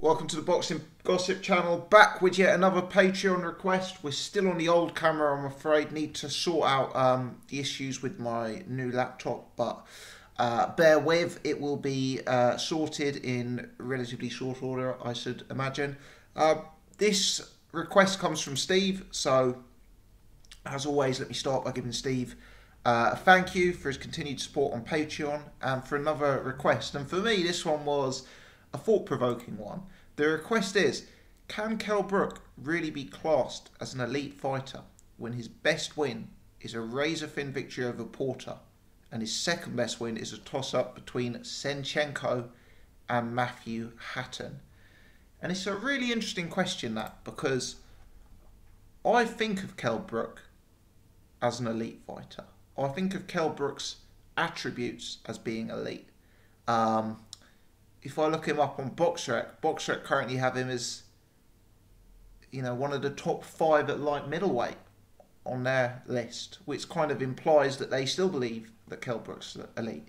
Welcome to the Boxing Gossip channel, back with yet another Patreon request. We're still on the old camera, I'm afraid. Need to sort out the issues with my new laptop, but bear with, it will be sorted in relatively short order, I should imagine. This request comes from Steve, so as always, let me start by giving Steve a thank you for his continued support on Patreon and for another request. And for me, this one was a thought-provoking one. The request is, can Kell Brook really be classed as an elite fighter when his best win is a razor-thin victory over Porter and his second best win is a toss-up between Senchenko and Matthew Hatton? And it's a really interesting question, that, because I think of Kell Brook as an elite fighter. I think of Kell Brook's attributes as being elite. If I look him up on BoxRec currently have him as, one of the top 5 at light middleweight on their list, which kind of implies that they still believe that Kell Brook's elite.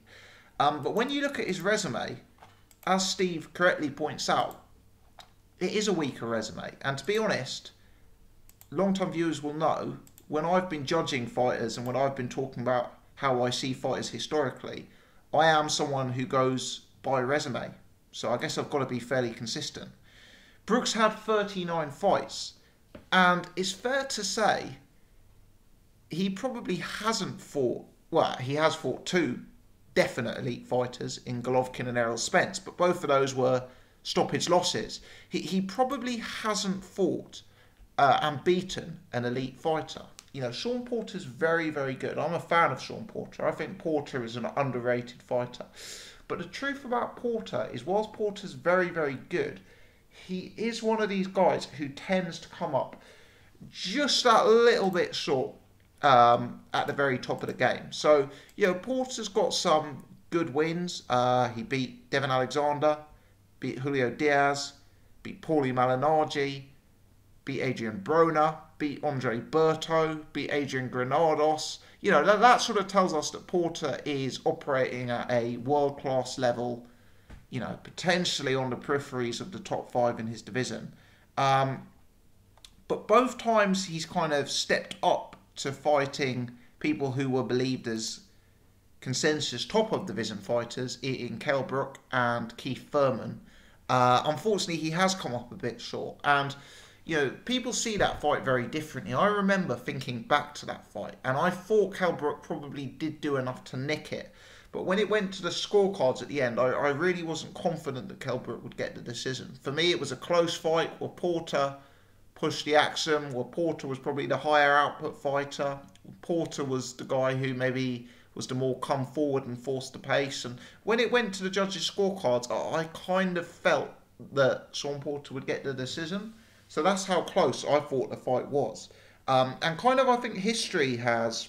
But when you look at his resume, as Steve correctly points out, it is a weaker resume. And to be honest, long-time viewers will know, when I've been judging fighters and when I've been talking about how I see fighters historically, I am someone who goes by resume. So I guess I've got to be fairly consistent. Brook's had 39 fights, and it's fair to say he probably hasn't fought, well, he has fought 2 definite elite fighters in Golovkin and Errol Spence, but both of those were stoppage losses. He probably hasn't fought and beaten an elite fighter. Sean Porter's very, very good. I'm a fan of Sean Porter. I think Porter is an underrated fighter. But the truth about Porter is, whilst Porter's very, very good, he is one of these guys who tends to come up just that little bit short at the very top of the game. So, Porter's got some good wins. He beat Devin Alexander, beat Julio Diaz, beat Paulie Malignaggi, beat Adrian Broner, beat Andre Berto, beat Adrian Granados. That sort of tells us that Porter is operating at a world-class level, potentially on the peripheries of the top 5 in his division. But both times he's kind of stepped up to fighting people who were believed as consensus top of division fighters in Kell Brook and Keith Thurman. Unfortunately, he has come up a bit short, and people see that fight very differently. I remember thinking back to that fight, and I thought Kell Brook probably did do enough to nick it. But when it went to the scorecards at the end, I really wasn't confident that Kell Brook would get the decision. For me, it was a close fight where Porter pushed the action, where Porter was probably the higher output fighter. Porter was the guy who maybe was the more come forward and forced the pace. And when it went to the judges' scorecards, I kind of felt that Sean Porter would get the decision. So that's how close I thought the fight was. And I think history has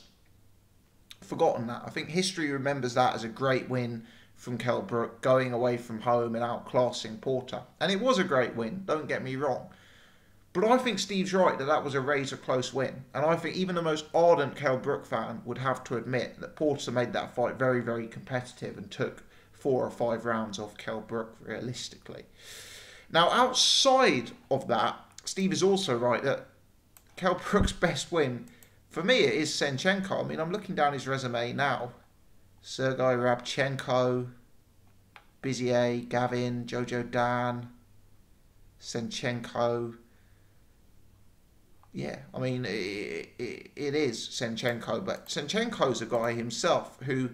forgotten that. I think history remembers that as a great win from Kell Brook, going away from home and outclassing Porter. And it was a great win, don't get me wrong. But I think Steve's right that that was a razor close win. And I think even the most ardent Kell Brook fan would have to admit that Porter made that fight very, very competitive and took 4 or 5 rounds off Kell Brook realistically. Now, outside of that, Steve is also right that Kell Brook's best win, for me, it is Senchenko. I mean, I'm looking down his resume now. Sergei Rabchenko, Bizier, Gavin, Jojo Dan, Senchenko. Yeah, I mean, it is Senchenko, but Senchenko's a guy himself who,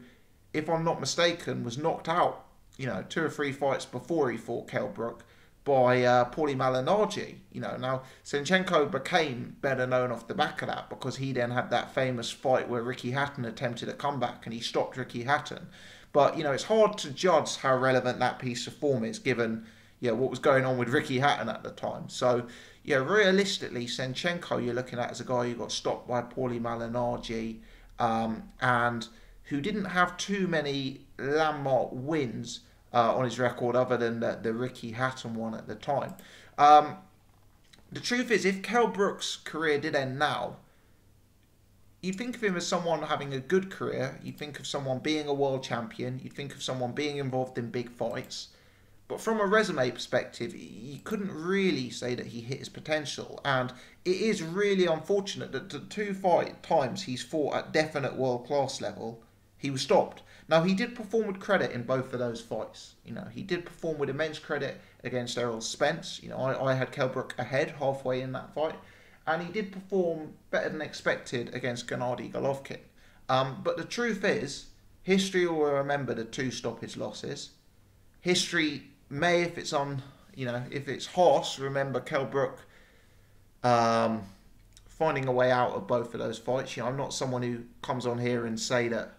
if I'm not mistaken, was knocked out, 2 or 3 fights before he fought Kell Brook by Paulie Malignaggi. Now Senchenko became better known off the back of that because he then had that famous fight where Ricky Hatton attempted a comeback and he stopped Ricky Hatton. But it's hard to judge how relevant that piece of form is given what was going on with Ricky Hatton at the time. So realistically, Senchenko you're looking at as a guy who got stopped by Paulie Malignaggi and who didn't have too many landmark wins on his record other than the Ricky Hatton one at the time. The truth is, if Kell Brook's career did end now, you'd think of him as someone having a good career, you'd think of someone being a world champion, you'd think of someone being involved in big fights, But from a resume perspective, you couldn't really say that he hit his potential. And it is really unfortunate that the two times he's fought at definite world-class level, he was stopped. Now, he did perform with credit in both of those fights. He did perform with immense credit against Errol Spence. I had Kell Brook ahead halfway in that fight. And he did perform better than expected against Gennady Golovkin. But the truth is, history will remember the two stoppage losses. History may, if it's if it's harsh, remember Kell Brook finding a way out of both of those fights. I'm not someone who comes on here and say that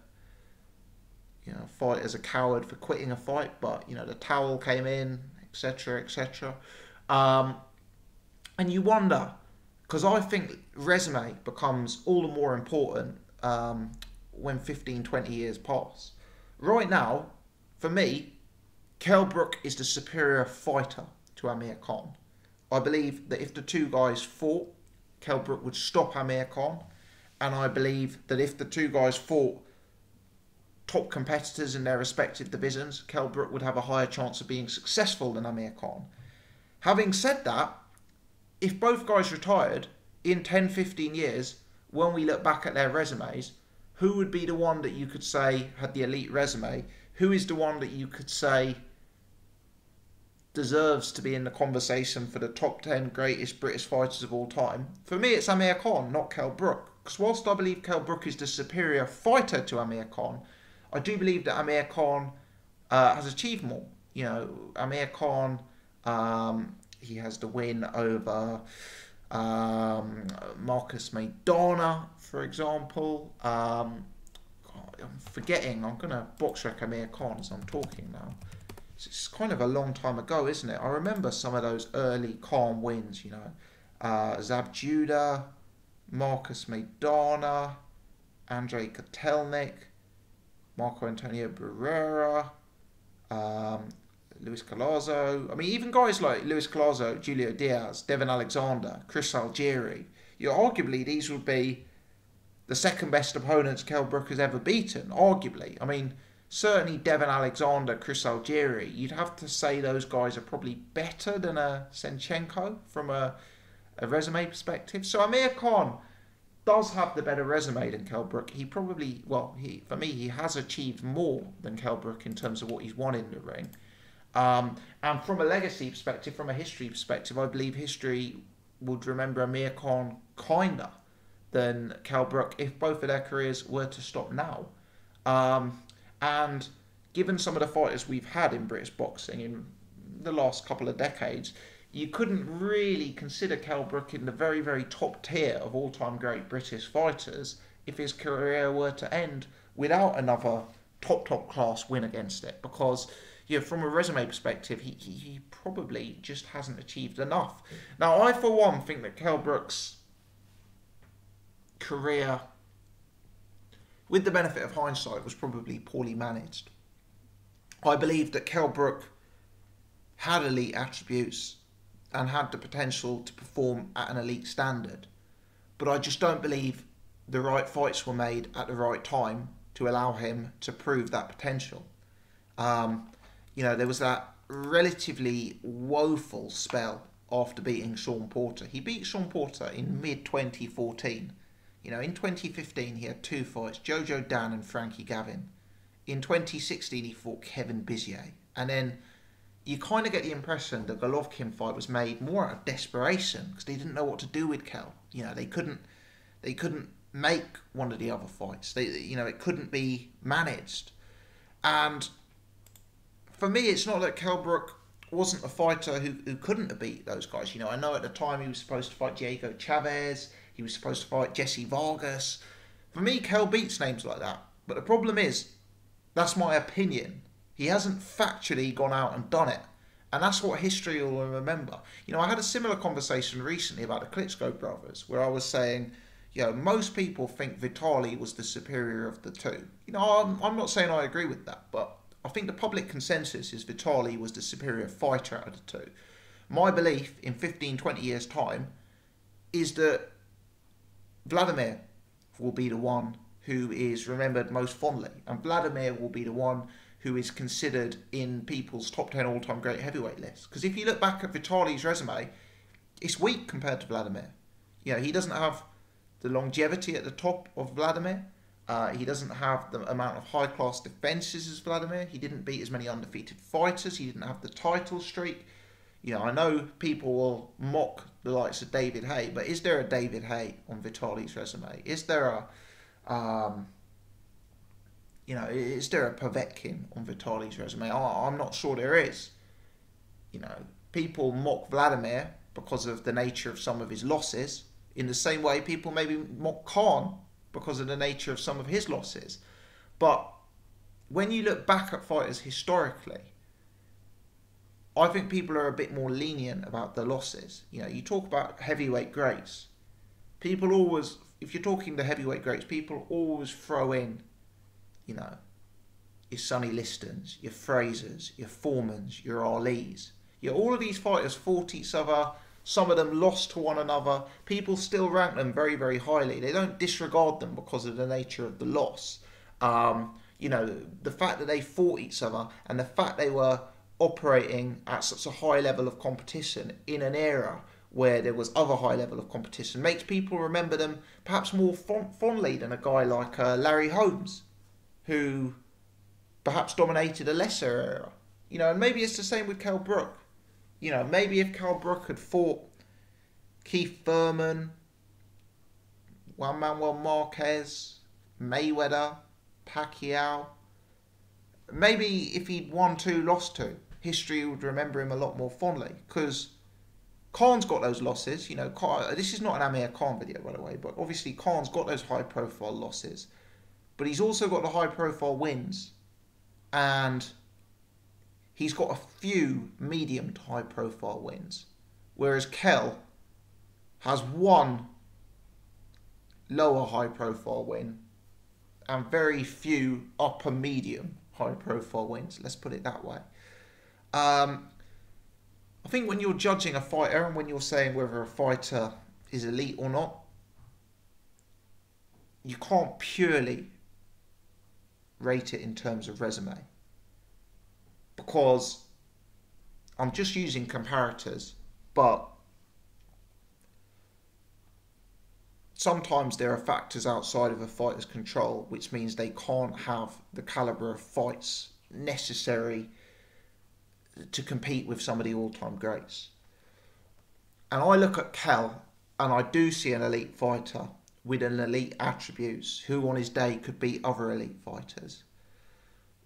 fight as a coward for quitting a fight, but the towel came in, etc., etc. And you wonder, because I think resume becomes all the more important when 15, 20 years pass. Right now, for me, Kell Brook is the superior fighter to Amir Khan. I believe that if the two guys fought, Kell Brook would stop Amir Khan. And I believe that if the two guys fought top competitors in their respective divisions, Kell Brook would have a higher chance of being successful than Amir Khan. Having said that, if both guys retired in 10, 15 years, when we look back at their resumes, who would be the one that you could say had the elite resume? Who is the one that you could say deserves to be in the conversation for the top 10 greatest British fighters of all time? For me, it's Amir Khan, not Kell Brook. Because whilst I believe Kell Brook is the superior fighter to Amir Khan, I do believe that Amir Khan has achieved more. Amir Khan, he has the win over Marcus Maidana, for example. I'm forgetting. I'm going to box rec Amir Khan as I'm talking now. It's kind of a long time ago, isn't it? I remember some of those early Khan wins, Zab Judah, Marcus Maidana, Andrei Kotelnik, Marco Antonio Barrera, Luis Collazo. I mean, even guys like Luis Collazo, Julio Diaz, Devin Alexander, Chris Algieri. Arguably, these would be the second best opponents Kell Brook has ever beaten. Arguably. I mean, certainly Devin Alexander, Chris Algieri. You'd have to say those guys are probably better than a Senchenko from a resume perspective. So Amir Khan does have the better resume than Kell Brook. He probably, for me, he has achieved more than Kell Brook in terms of what he's won in the ring. And from a legacy perspective, from a history perspective, I believe history would remember Amir Khan kinder than Kell Brook if both of their careers were to stop now. And given some of the fighters we've had in British boxing in the last couple of decades, you couldn't really consider Kell Brook in the very, very top tier of all-time great British fighters if his career were to end without another top class win against it. Because from a resume perspective, he probably just hasn't achieved enough. Now, I, for one, think that Kell Brook's career, with the benefit of hindsight, was probably poorly managed. I believe that Kell Brook had elite attributes and had the potential to perform at an elite standard. But I just don't believe the right fights were made at the right time to allow him to prove that potential. There was that relatively woeful spell after beating Sean Porter. He beat Sean Porter in mid-2014. In 2015 he had two fights, Jojo Dan and Frankie Gavin. In 2016 he fought Kevin Bizier. And then you kind of get the impression the Golovkin fight was made more out of desperation because they didn't know what to do with Kell. They couldn't make one of the other fights. It couldn't be managed. And for me, it's not that Kell Brook wasn't a fighter who couldn't have beat those guys. I know at the time he was supposed to fight Diego Chavez. He was supposed to fight Jesse Vargas. For me, Kell beats names like that. But the problem is, that's my opinion. He hasn't factually gone out and done it. And that's what history will remember. I had a similar conversation recently about the Klitschko brothers, where I was saying, most people think Vitali was the superior of the two. I'm not saying I agree with that, but I think the public consensus is Vitali was the superior fighter out of the two. My belief in 15, 20 years' time is that Vladimir will be the one who is remembered most fondly. And Vladimir will be the one who is considered in people's top 10 all-time great heavyweight lists. Because if you look back at Vitali's resume, it's weak compared to Vladimir. You know, he doesn't have the longevity at the top of Vladimir. He doesn't have the amount of high-class defences as Vladimir. He didn't beat as many undefeated fighters. He didn't have the title streak. You know, I know people will mock the likes of David Haye, but is there a David Haye on Vitali's resume? Is there a, is there a Povetkin on Vitali's resume? I'm not sure there is. You know, people mock Vladimir because of the nature of some of his losses, in the same way people maybe mock Khan because of the nature of some of his losses. But when you look back at fighters historically, I think people are a bit more lenient about the losses. You know, you talk about heavyweight greats. People always, if you're talking the heavyweight greats, people always throw in, you know, your Sonny Listons, your Frasers, your Foremans, your Alis. You know, all of these fighters fought each other. Some of them lost to one another. People still rank them very, very highly. They don't disregard them because of the nature of the loss. You know, the fact that they fought each other and the fact they were operating at such a high level of competition in an era where there was other high level of competition makes people remember them perhaps more fondly than a guy like Larry Holmes, who perhaps dominated a lesser era. You know, and maybe it's the same with Kell Brook. You know, maybe if Kell Brook had fought Keith Thurman, Juan Manuel Marquez, Mayweather, Pacquiao, maybe if he'd won 2, lost 2, history would remember him a lot more fondly. Because Khan's got those losses. You know, this is not an Amir Khan video, by the way, but obviously Khan's got those high-profile losses. But he's also got the high-profile wins. And he's got a few medium to high profile wins, whereas Kell has one lower high profile win and very few upper medium high profile wins. Let's put it that way. I think when you're judging a fighter and when you're saying whether a fighter is elite or not, you can't purely rate it in terms of resume. Because I'm just using comparators, but sometimes there are factors outside of a fighter's control, which means they can't have the caliber of fights necessary to compete with some of the all-time greats. And I look at Kell, and I do see an elite fighter with an elite attributes, who on his day could beat other elite fighters.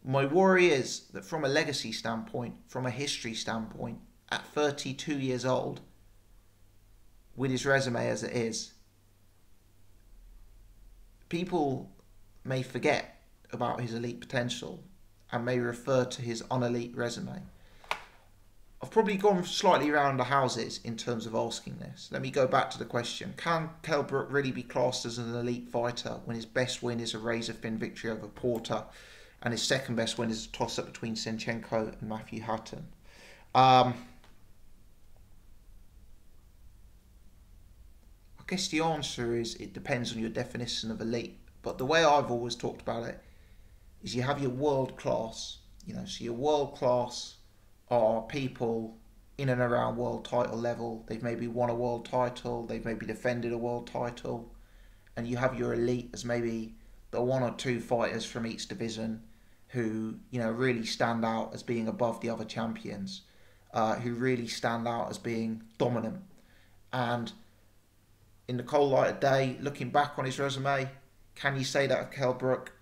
My worry is that from a legacy standpoint, from a history standpoint, at 32 years old, with his resume as it is, people may forget about his elite potential and may refer to his unelite resume. I've probably gone slightly around the houses in terms of asking this. Let me go back to the question. Can Kell Brook really be classed as an elite fighter when his best win is a razor-thin victory over Porter and his second best win is a toss-up between Senchenko and Matthew Hatton? I guess the answer is it depends on your definition of elite. But the way I've always talked about it is you have your world class. You know, so your world class are people in and around world title level. They've maybe won a world title. They've maybe defended a world title. And you have your elite as maybe the 1 or 2 fighters from each division who, you know, really stand out as being above the other champions, who really stand out as being dominant. And in the cold light of day, looking back on his resume, can you say that of Kell Brook?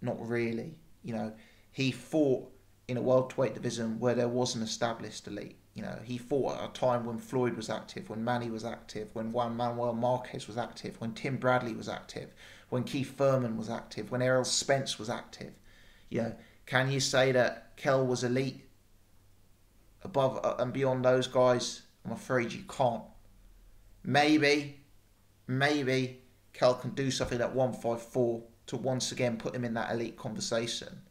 Not really. You know, he fought in a welterweight division where there was an established elite. You know, he fought at a time when Floyd was active, when Manny was active, when Juan Manuel Marquez was active, when Tim Bradley was active, when Keith Thurman was active, when Errol Spence was active. You know, can you say that Kell was elite above and beyond those guys? I'm afraid you can't. Maybe Kell can do something at 154 to once again put him in that elite conversation.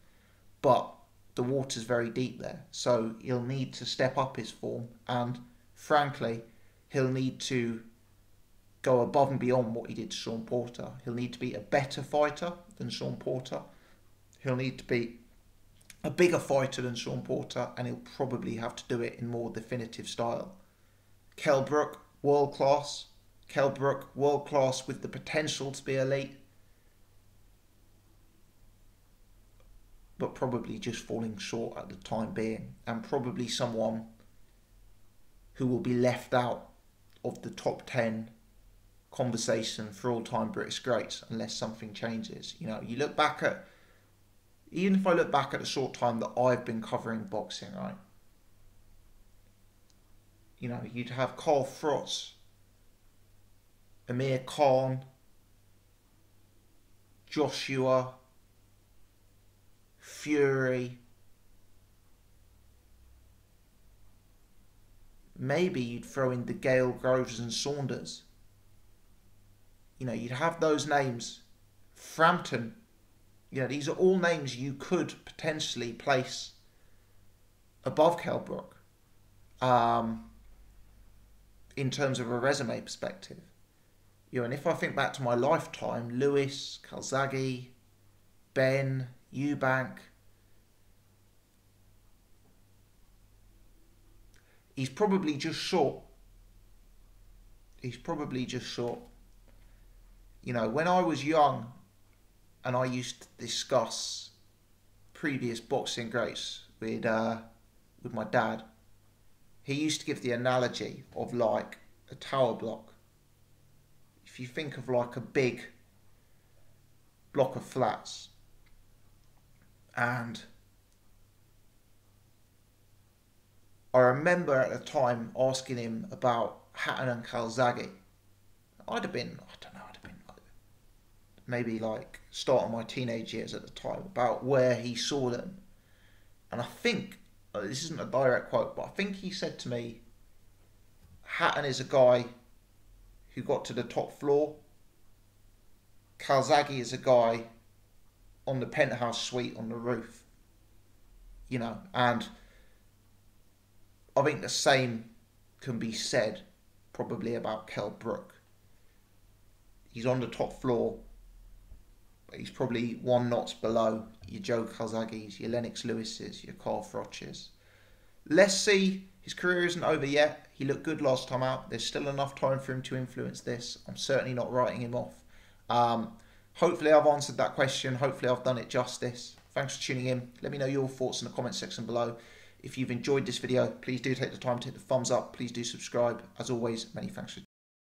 But the water's very deep there. So he'll need to step up his form. And frankly, he'll need to go above and beyond what he did to Sean Porter. He'll need to be a better fighter than Sean Porter. He'll need to be a bigger fighter than Sean Porter, and he'll probably have to do it in more definitive style. Kell Brook, world class. Kell Brook, world class with the potential to be elite, but probably just falling short at the time being, and probably someone who will be left out of the top 10 conversation for all-time British greats unless something changes. You know, you look back at, even if I look back at the short time that I've been covering boxing, right? You know, you'd have Carl Frost, Amir Khan, Joshua, Fury. Maybe you'd throw in the Gale, Groves and Saunders. You know, you'd have those names. Frampton. You know, these are all names you could potentially place above Kell Brook in terms of a resume perspective. You know, and if I think back to my lifetime, Lewis, Calzaghe, Ben, Eubank, he's probably just short. He's probably just short. You know, when I was young and I used to discuss previous boxing greats with my dad, he used to give the analogy of like a tower block. If you think of like a big block of flats, and I remember at the time asking him about Hatton and Calzaghe. I'd have been like, maybe like starting my teenage years at the time, about where he saw them. And I think, this isn't a direct quote, but I think he said to me, Hatton is a guy who got to the top floor. Calzaghe is a guy on the penthouse suite on the roof. You know, and I think the same can be said probably about Kell Brook. He's on the top floor, but he's probably one notch below your Joe Calzaghes, your Lennox Lewises, your Carl Froches. Let's see. His career isn't over yet. He looked good last time out. There's still enough time for him to influence this. I'm certainly not writing him off. Hopefully I've answered that question. Hopefully I've done it justice. Thanks for tuning in. Let me know your thoughts in the comment section below. If you've enjoyed this video, please do take the time to hit the thumbs up. Please do subscribe. As always, many thanks for